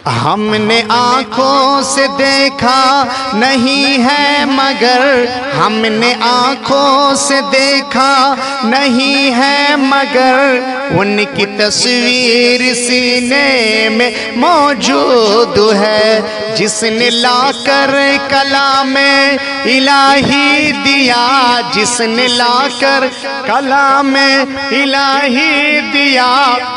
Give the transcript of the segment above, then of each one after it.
ہم نے آنکھوں سے دیکھا نہیں ہے مگر ہم نے آنکھوں سے دیکھا نہیں ہے مگر ان کی تصویر سینے میں موجود ہے جس نے لا کر کلام الہی دیا جس نے لا کر کلام الہی دیا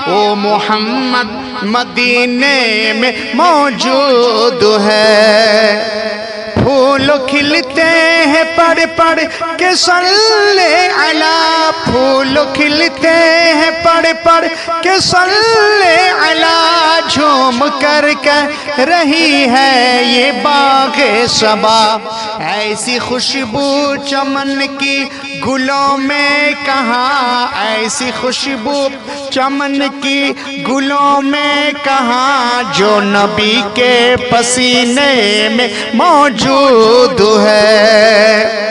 وہ محمد مدینے میں موجود ہے پھول کھلتے ہیں پڑھ پڑھ کے صلی علی پھول کھلتے ہیں پڑھ پڑھ کے صلی علی جھوم کر کہہ رہی ہے یہ باغ صبا ایسی خوشبو چمن کی گلوں میں کہاں ایسی خوشبو چمن کی گلوں میں کہاں جو نبی کے پسینے میں موجود ہے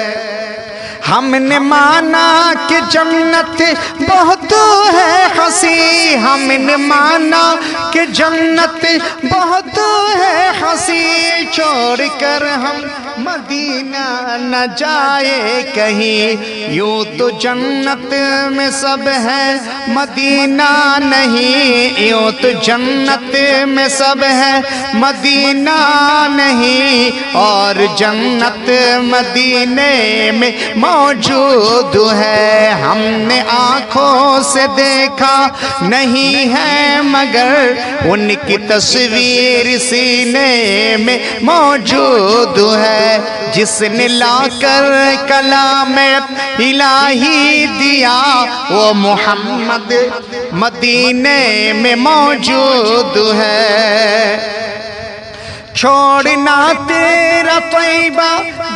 ہم نے مانا کہ جنت بہت ہے حسین ہم نے مانا کہ جنت بہت ہے حسین چھوڑ کر ہم مدینہ نہ جائے کہیں یوں تو جنت میں سب ہے مدینہ نہیں یوں تو جنت میں سب ہے مدینہ نہیں اور جنت مدینے میں موجود ہے ہم نے آنکھوں سے دیکھا نہیں ہے مگر ان کی تصویر سینے میں موجود ہے جس نے لا کر کلام الہی دیا وہ محمد مدینے میں موجود ہے چھوڑنا تیرا طیبہ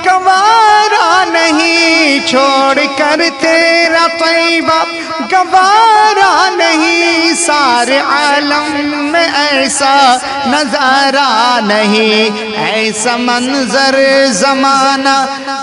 گوارا نہیں چھوڑ کر تیرا طیبہ گوارا نہیں سارے عالم میں ایسا نظارہ نہیں ایسا منظر زمانہ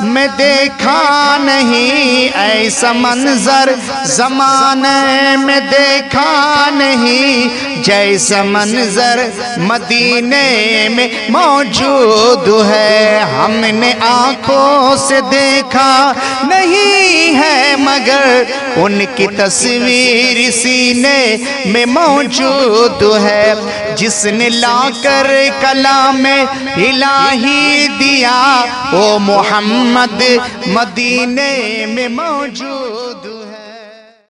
میں دیکھا نہیں ایسا منظر زمانے میں دیکھا نہیں جیسا منظر مدینے میں موجود ہے ہم نے آنکھوں سے دیکھا نہیں ہے مگر ان کی تصویر سینے میں موجود ہے جس نے لا کر کلام الہی دیا وہ محمد مدینے میں موجود